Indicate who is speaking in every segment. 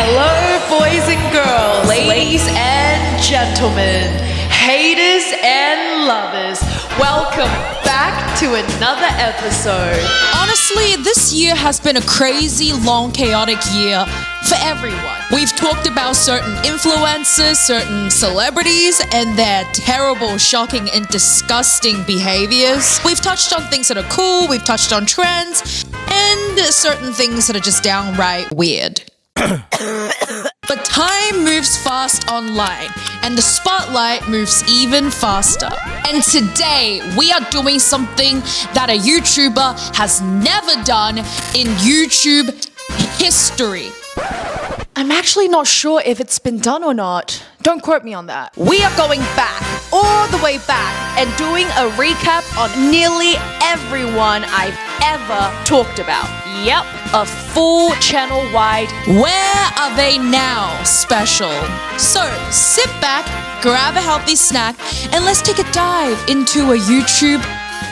Speaker 1: Hello, boys and girls, ladies and gentlemen, haters and lovers. Welcome back to another episode.
Speaker 2: Honestly, this year has been a crazy, long, chaotic year for everyone. We've talked about certain influencers, certain celebrities, and their terrible, shocking, and disgusting behaviors. We've touched on things that are cool, we've touched on trends, and certain things that are just downright weird. But time moves fast online, and the spotlight moves even faster. And today, we are doing something that a YouTuber has never done in YouTube history.
Speaker 1: I'm actually not sure if it's been done or not. Don't quote me on that. We are going back, all the way back, and doing a recap on nearly everyone I've ever talked about. Yep, a full channel-wide
Speaker 2: Where Are They Now special. So sit back, grab a healthy snack, and let's take a dive into a YouTube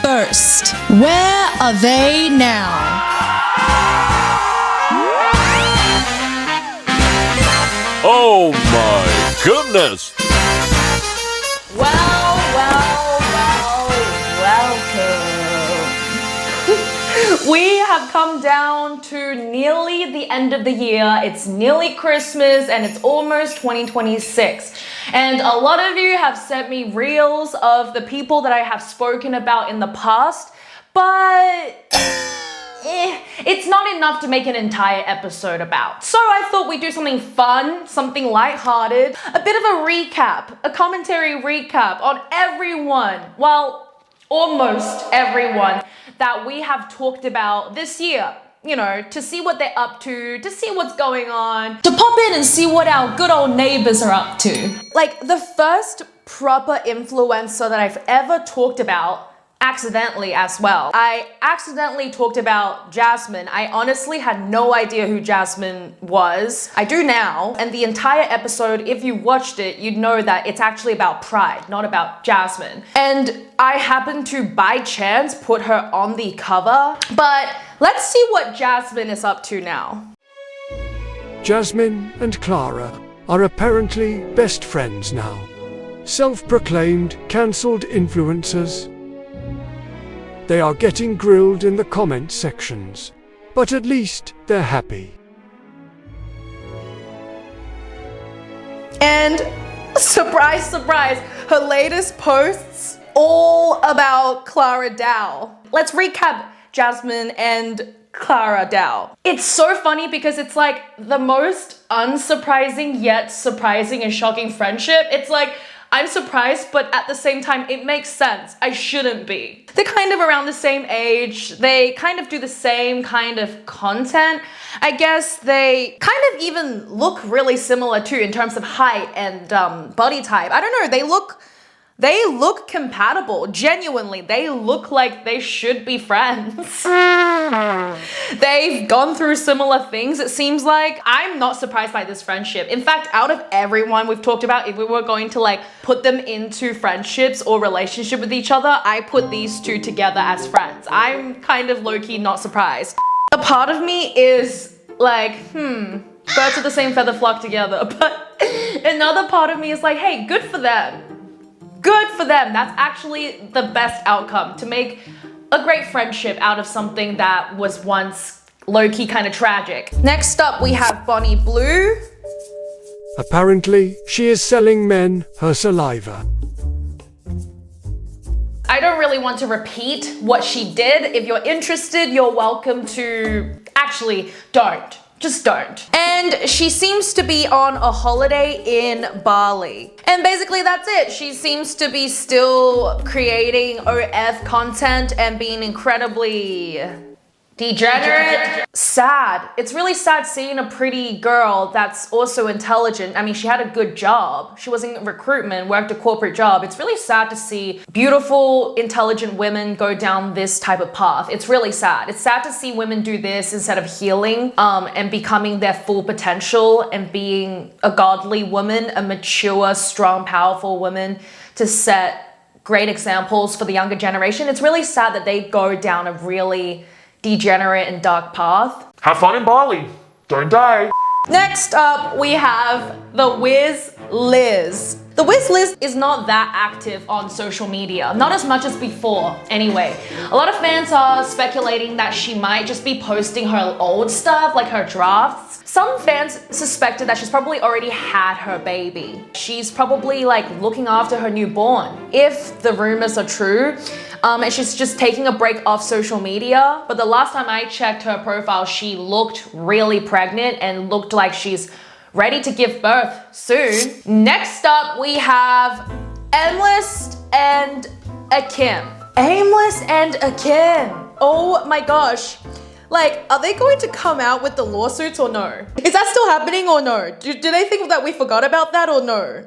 Speaker 2: first. Where are they now?
Speaker 3: Oh my goodness!
Speaker 1: welcome. We have come down to nearly the end of the year. It's nearly Christmas and it's almost 2026. And a lot of you have sent me reels of the people that I have spoken about in the past, but it's not enough to make an entire episode about. So I thought we'd do something fun, something lighthearted, a bit of a recap, a commentary recap on everyone, well, almost everyone that we have talked about this year. You know, to see what they're up to see what's going on, to pop in and see what our good old neighbors are up to. Like, the first proper influencer that I've ever talked about, accidentally as well. I accidentally talked about Jasmine. I honestly had no idea who Jasmine was. I do now. And the entire episode, if you watched it, you'd know that it's actually about Pride, not about Jasmine. And I happened to, by chance, put her on the cover. But let's see what Jasmine is up to now.
Speaker 4: Jasmine and Clara are apparently best friends now. Self-proclaimed cancelled influencers. They are getting grilled in the comment sections, but at least they're happy.
Speaker 1: And surprise, surprise, her latest posts all about Clara Dow. Let's recap Jasmine and Clara Dow. It's so funny because it's like the most unsurprising yet surprising and shocking friendship. It's like, I'm surprised, but at the same time, it makes sense. I shouldn't be. They're kind of around the same age. They kind of do the same kind of content. I guess they kind of even look really similar too in terms of height and body type. I don't know, they look compatible. Genuinely, they look like they should be friends. They've gone through similar things, it seems like. I'm not surprised by this friendship. In fact, out of everyone we've talked about, if we were going to like put them into friendships or relationship with each other, I put these two together as friends. I'm kind of low-key not surprised. A part of me is like, birds of the same feather flock together. But another part of me is like, hey, good for them. Good for them. That's actually the best outcome, to make a great friendship out of something that was once low-key kind of tragic. Next up, we have Bonnie Blue.
Speaker 4: Apparently, she is selling men her saliva.
Speaker 1: I don't really want to repeat what she did. If you're interested, you're welcome to... Actually, don't. Just don't. And she seems to be on a holiday in Bali. And basically that's it. She seems to be still creating OF content and being incredibly degenerate. Sad. It's really sad seeing a pretty girl that's also intelligent. I mean, she had a good job. She was in recruitment, worked a corporate job. It's really sad to see beautiful, intelligent women go down this type of path. It's really sad. It's sad to see women do this instead of healing and becoming their full potential and being a godly woman, a mature, strong, powerful woman to set great examples for the younger generation. It's really sad that they go down a really degenerate and dark path.
Speaker 3: Have fun in Bali. Don't die.
Speaker 1: Next up, we have the Wiz Liz. The Wiz Liz is not that active on social media, not as much as before anyway. A lot of fans are speculating that she might just be posting her old stuff, like her drafts. Some fans suspected that she's probably already had her baby. She's probably like looking after her newborn, if the rumors are true. And she's just taking a break off social media. But the last time I checked her profile, she looked really pregnant and looked like she's ready to give birth soon. Next up, we have Aimless and Akim. Aimless and Akim. Oh my gosh. Like, are they going to come out with the lawsuits or no? Is that still happening or no? Do they think that we forgot about that or no?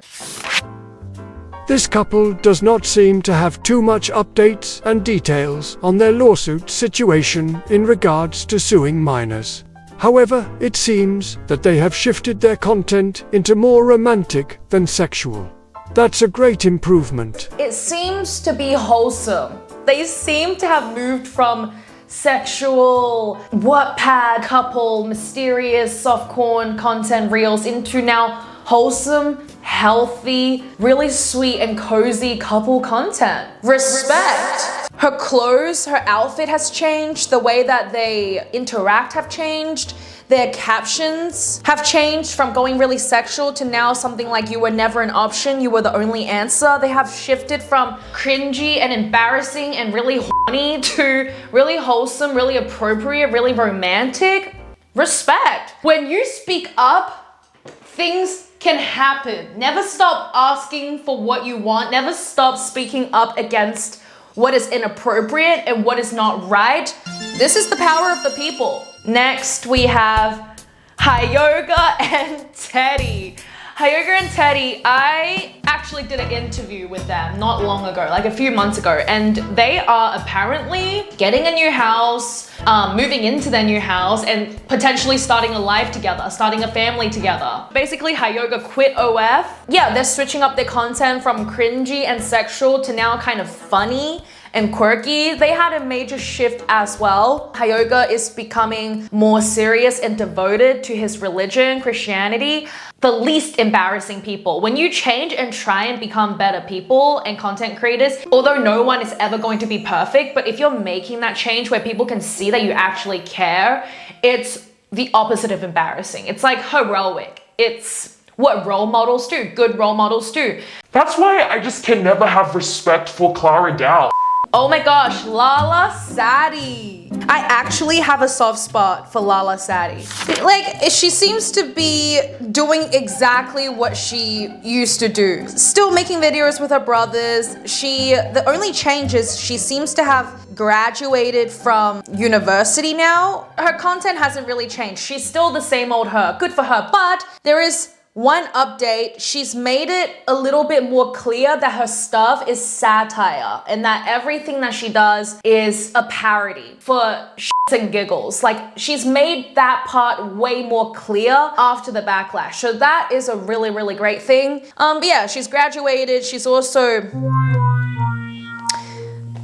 Speaker 4: This couple does not seem to have too much updates and details on their lawsuit situation in regards to suing minors. However, it seems that they have shifted their content into more romantic than sexual. That's a great improvement.
Speaker 1: It seems to be wholesome. They seem to have moved from sexual, Wattpad, couple, mysterious, softcore content reels into now wholesome, healthy, really sweet and cozy couple content. Respect. Her clothes, her outfit has changed, the way that they interact have changed, their captions have changed from going really sexual to now something like you were never an option, you were the only answer. They have shifted from cringy and embarrassing and really horny to really wholesome, really appropriate, really romantic. Respect. When you speak up, things can happen. Never stop asking for what you want. Never stop speaking up against what is inappropriate and what is not right. This is the power of the people. Next, we have Hyoga and Teddy. Hyoga and Teddy, I actually did an interview with them not long ago, like a few months ago, and they are apparently getting a new house, moving into their new house, and potentially starting a life together, starting a family together. Basically, Hyoga quit OF. Yeah, they're switching up their content from cringy and sexual to now kind of funny and quirky. They had a major shift as well. Hyoga is becoming more serious and devoted to his religion, Christianity. The least embarrassing people. When you change and try and become better people and content creators, although no one is ever going to be perfect, but if you're making that change where people can see that you actually care, it's the opposite of embarrassing. It's like heroic. It's what role models do, good role models do.
Speaker 5: That's why I just can never have respect for Clara Dow.
Speaker 1: Oh my gosh, Lala Sadi. I actually have a soft spot for Lala Sadi. Like, she seems to be doing exactly what she used to do. Still making videos with her brothers. The only change is she seems to have graduated from university now. Her content hasn't really changed. She's still the same old her. Good for her. But there is one update. She's made it a little bit more clear that her stuff is satire and that everything that she does is a parody for shits and giggles. Like, she's made that part way more clear after the backlash. So that is a really, really great thing. But yeah, she's graduated. She's also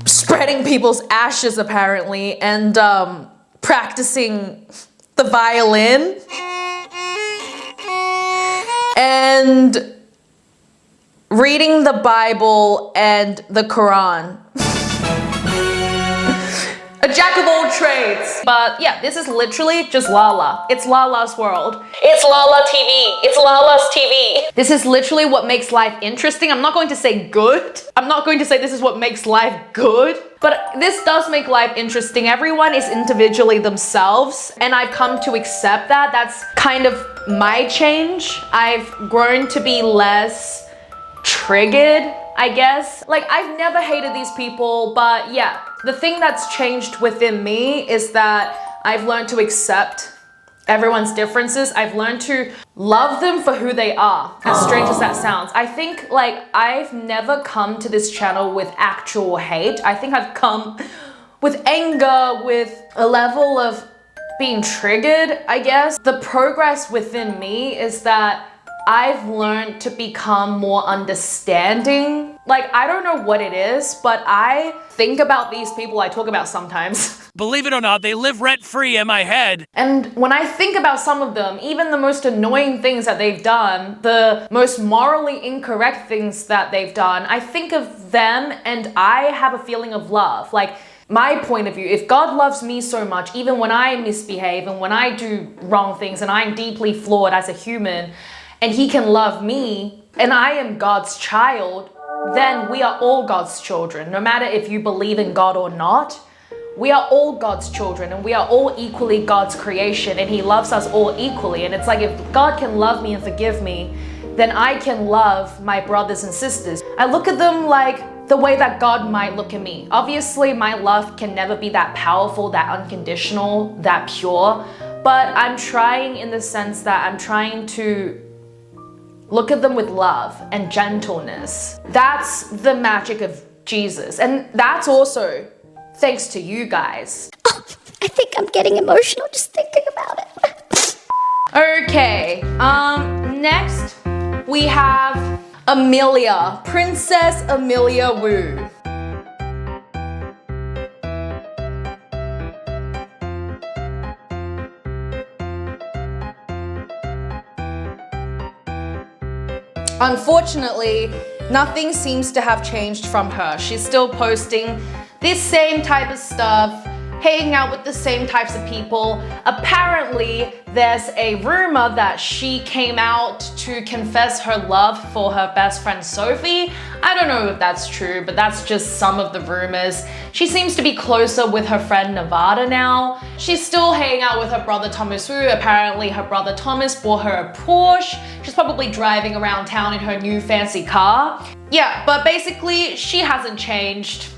Speaker 1: spreading people's ashes apparently and practicing the violin. And reading the Bible and the Quran. A jack of all trades. But yeah, this is literally just Lala. It's Lala's world. It's Lala TV. It's Lala's TV. This is literally what makes life interesting. I'm not going to say good. I'm not going to say this is what makes life good. But this does make life interesting. Everyone is individually themselves, and I've come to accept that. That's kind of my change. I've grown to be less triggered, I guess. Like, I've never hated these people, but yeah, the thing that's changed within me is that I've learned to accept everyone's differences. I've learned to love them for who they are, as strange as that sounds. I think, like, I've never come to this channel with actual hate. I think I've come with anger, with a level of being triggered, I guess. The progress within me is that I've learned to become more understanding. Like, I don't know what it is, but I think about these people I talk about sometimes.
Speaker 6: believe it or not, they live rent-free in my head.
Speaker 1: And when I think about some of them, even the most annoying things that they've done, the most morally incorrect things that they've done, I think of them and I have a feeling of love. Like, my point of view, if God loves me so much, even when I misbehave and when I do wrong things and I'm deeply flawed as a human, and he can love me, and I am God's child, then we are all God's children. No matter if you believe in God or not, we are all God's children and we are all equally God's creation, and he loves us all equally. And it's like, if God can love me and forgive me, then I can love my brothers and sisters. I look at them like the way that God might look at me. Obviously, my love can never be that powerful, that unconditional, that pure, but I'm trying in the sense that I'm trying to look at them with love and gentleness. That's the magic of Jesus. And that's also thanks to you guys.
Speaker 7: Oh, I think I'm getting emotional just thinking about it.
Speaker 1: Okay, next we have Amelia, Princess Amelia Wu. Unfortunately, nothing seems to have changed from her. She's still posting this same type of stuff, hanging out with the same types of people. Apparently, there's a rumor that she came out to confess her love for her best friend Sophie. I don't know if that's true, but that's just some of the rumors. She seems to be closer with her friend Nevada now. She's still hanging out with her brother Thomas Wu. Apparently, her brother Thomas bought her a Porsche. She's probably driving around town in her new fancy car. Yeah, but basically, she hasn't changed.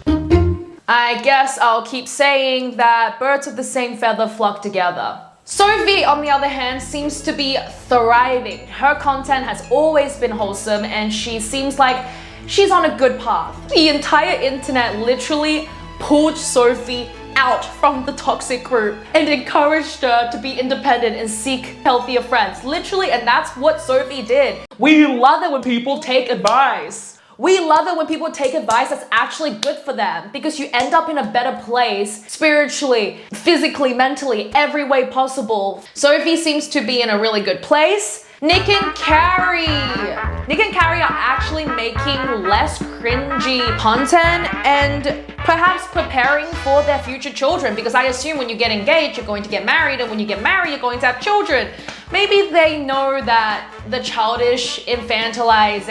Speaker 1: I guess I'll keep saying that birds of the same feather flock together. Sophie, on the other hand, seems to be thriving. Her content has always been wholesome and she seems like she's on a good path. The entire internet literally pulled Sophie out from the toxic group and encouraged her to be independent and seek healthier friends. Literally, and that's what Sophie did. We love it when people take advice. We love it when people take advice that's actually good for them, because you end up in a better place spiritually, physically, mentally, every way possible. Sophie seems to be in a really good place. Nick and Carrie are actually making less cringy content and perhaps preparing for their future children, because I assume when you get engaged, you're going to get married, and when you get married, you're going to have children. Maybe they know that the childish infantilized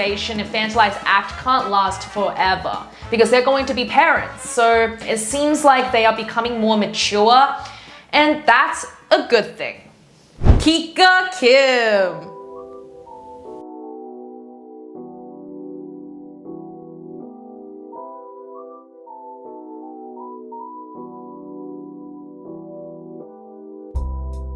Speaker 1: act can't last forever because they're going to be parents. So it seems like they are becoming more mature, and that's a good thing. Kika Kim.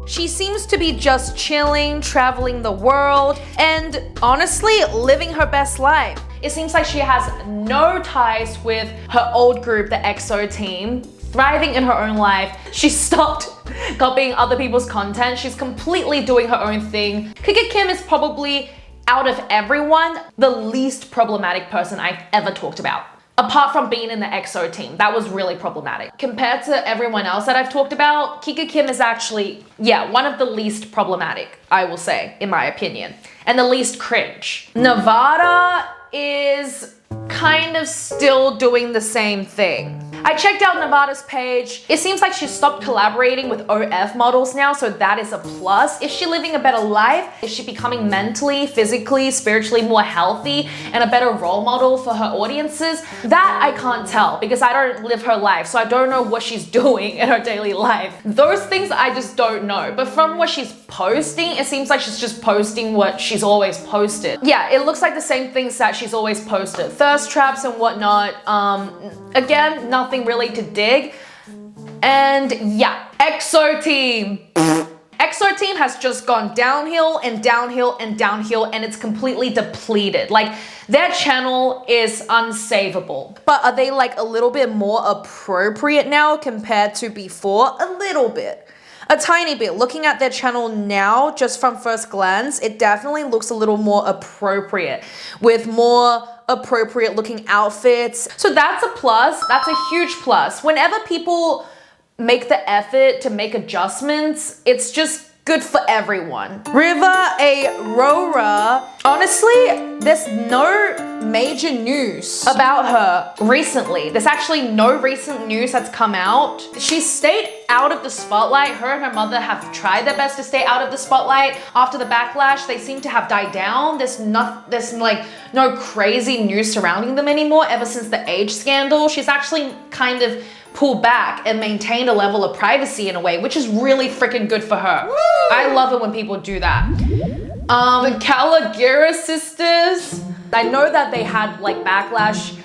Speaker 1: She seems to be just chilling, traveling the world, and honestly, living her best life. It seems like she has no ties with her old group, the EXO team, thriving in her own life. She stopped copying other people's content. She's completely doing her own thing. Kika Kim is probably, out of everyone, the least problematic person I've ever talked about. Apart from being in the EXO team, that was really problematic. Compared to everyone else that I've talked about, Kika Kim is actually, one of the least problematic, I will say, in my opinion. And the least cringe. Nevada is kind of still doing the same thing. I checked out Nevada's page. It seems like she stopped collaborating with OF models now, so that is a plus. Is she living a better life? Is she becoming mentally, physically, spiritually more healthy and a better role model for her audiences? That I can't tell because I don't live her life, so I don't know what she's doing in her daily life. Those things I just don't know. But from what she's posting, it seems like she's just posting what she's always posted. Yeah, it looks like the same things that she's always posted. Thirst traps and whatnot. Again, nothing really to dig. And yeah, EXO team. EXO team has just gone downhill and downhill and downhill, and it's completely depleted. Like, their channel is unsavable. But are they like a little bit more appropriate now compared to before? A little bit. A tiny bit. Looking at their channel now, just from first glance, it definitely looks a little more appropriate, with more appropriate looking outfits. So that's a plus. That's a huge plus. Whenever people make the effort to make adjustments, it's just good for everyone. River Aurora, honestly, there's no major news about her recently. There's actually no recent news that's come out. She stayed out of the spotlight. Her and her mother have tried their best to stay out of the spotlight. After the backlash, they seem to have died down. There's no crazy news surrounding them anymore ever since the age scandal. She's actually kind of pulled back and maintained a level of privacy in a way, which is really freaking good for her. Woo! I love it when people do that. The Caligera sisters, I know that they had like backlash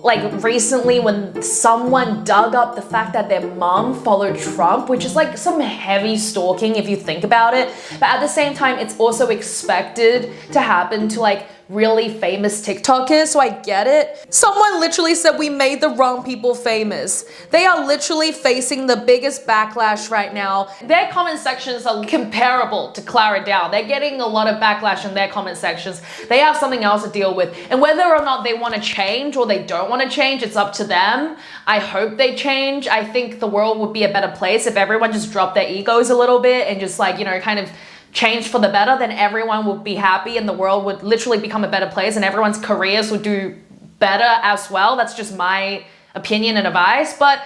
Speaker 1: like recently when someone dug up the fact that their mom followed Trump, which is like some heavy stalking if you think about it. But at the same time, it's also expected to happen to like really famous TikTokers, so I get it. Someone literally said we made the wrong people famous. They are literally facing the biggest backlash right now. Their comment sections are comparable to Clara Dow. They're getting a lot of backlash in their comment sections. They have something else to deal with. And whether or not they want to change or they don't want to change, it's up to them. I hope they change. I think the world would be a better place if everyone just dropped their egos a little bit and just like, you know, kind of change for the better. Then everyone would be happy and the world would literally become a better place and everyone's careers would do better as well. That's just my opinion and advice. But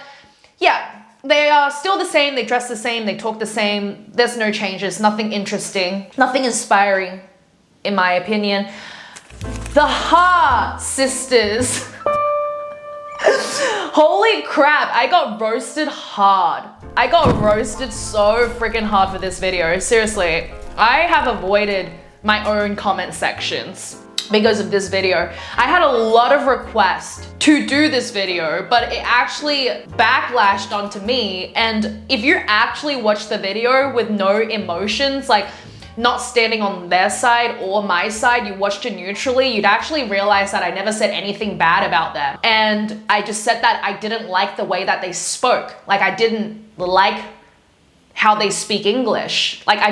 Speaker 1: yeah, they are still the same. They dress the same. They talk the same. There's no changes. Nothing interesting. Nothing inspiring, in my opinion. The Ha sisters. Holy crap, I got roasted hard. I got roasted so freaking hard for this video. Seriously, I have avoided my own comment sections because of this video. I had a lot of requests to do this video, but it actually backlashed onto me. And if you actually watch the video with no emotions, like not standing on their side or my side, you watched it neutrally, you'd actually realize that I never said anything bad about them. And I just said that I didn't like the way that they spoke. Like I didn't like how they speak English. Like I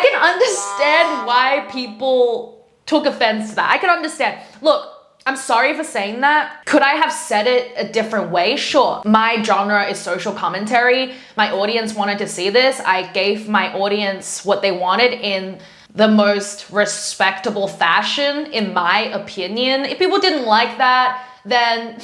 Speaker 1: can understand why people took offense to that. I can understand. Look, I'm sorry for saying that. Could I have said it a different way? Sure. My genre is social commentary. My audience wanted to see this. I gave my audience what they wanted in the most respectable fashion, in my opinion. If people didn't like that, then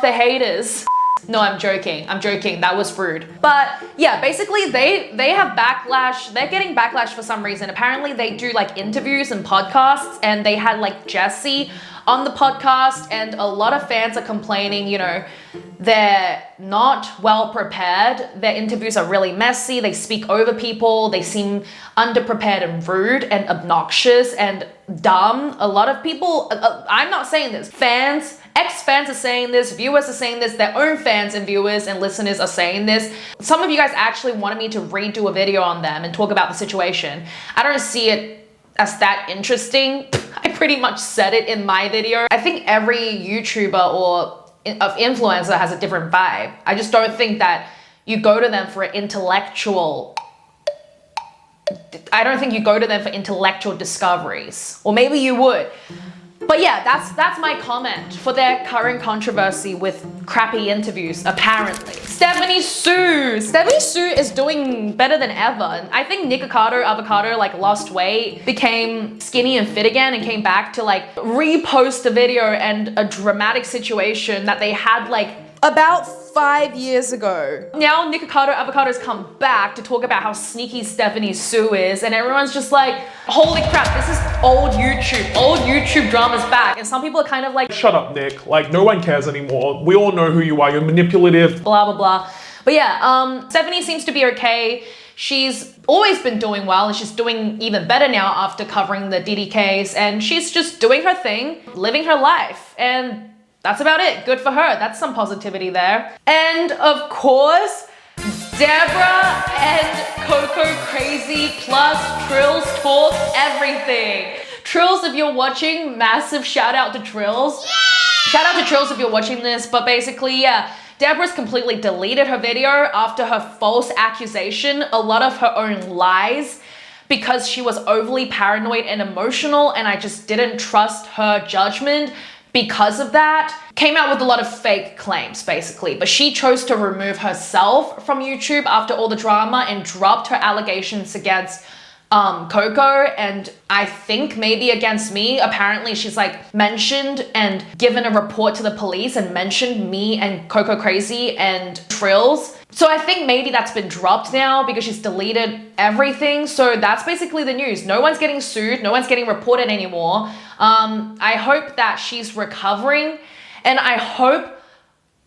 Speaker 1: the haters. No, I'm joking. I'm joking. That was rude. But yeah, basically they have backlash. They're getting backlash for some reason. Apparently they do like interviews and podcasts and they had like Jessie on the podcast and a lot of fans are complaining, you know, they're not well prepared. Their interviews are really messy. They speak over people. They seem underprepared and rude and obnoxious and dumb. A lot of people, I'm not saying this, ex-fans are saying this, viewers are saying this, their own fans and viewers and listeners are saying this. Some of you guys actually wanted me to redo a video on them and talk about the situation. I don't see it as that interesting. I pretty much said it in my video. I think every YouTuber or of influencer has a different vibe. I just don't think that you go to them for intellectual discoveries. Or maybe you would. But yeah, that's my comment for their current controversy with crappy interviews, apparently. Stephanie Sue is doing better than ever. And I think Avocado like lost weight, became skinny and fit again and came back to like repost a video and a dramatic situation that they had like about 5 years ago. Now Avocado's come back to talk about how sneaky Stephanie Sue is and everyone's just like, holy crap, this is old YouTube drama's back. And some people are kind of like,
Speaker 5: Shut up, Nick. Like, no one cares anymore. We all know who you are. You're manipulative.
Speaker 1: blah, blah, blah. But yeah, Stephanie seems to be okay. She's always been doing well and she's doing even better now after covering the Diddy case. And she's just doing her thing, living her life. And that's about it. Good for her. That's some positivity there. And of course, Deborah and Coco Crazy plus Trills talk everything. Trills, if you're watching, massive shout out to Trills. Yeah! Shout out to Trills if you're watching this, but basically, yeah, Deborah's completely deleted her video after her false accusation, a lot of her own lies, because she was overly paranoid and emotional and I just didn't trust her judgment because of that, came out with a lot of fake claims basically. But she chose to remove herself from YouTube after all the drama and dropped her allegations against Coco, and I think maybe against me. Apparently she's like mentioned and given a report to the police and mentioned me and Coco Crazy and Trills. So I think maybe that's been dropped now because she's deleted everything. So that's basically the news. No one's getting sued, no one's getting reported anymore. I hope that she's recovering, and I hope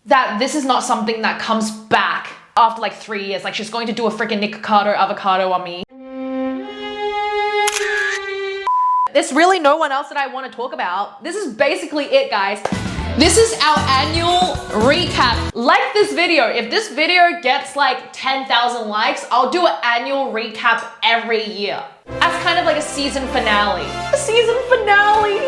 Speaker 1: that this is not something that comes back after like 3 years. Like she's going to do a freaking Nikocado avocado on me. There's really no one else that I want to talk about. This is basically it, guys. This is our annual recap. Like this video. If this video gets like 10,000 likes, I'll do an annual recap every year. As kind of like a season finale. A season finale.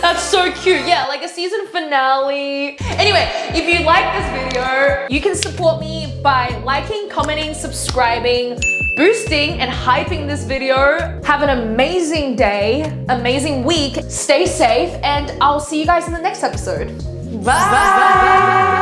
Speaker 1: That's so cute. Yeah, like a season finale. Anyway, if you like this video, you can support me by liking, commenting, subscribing, boosting and hyping this video. Have an amazing day, amazing week, stay safe, and I'll see you guys in the next episode. Bye.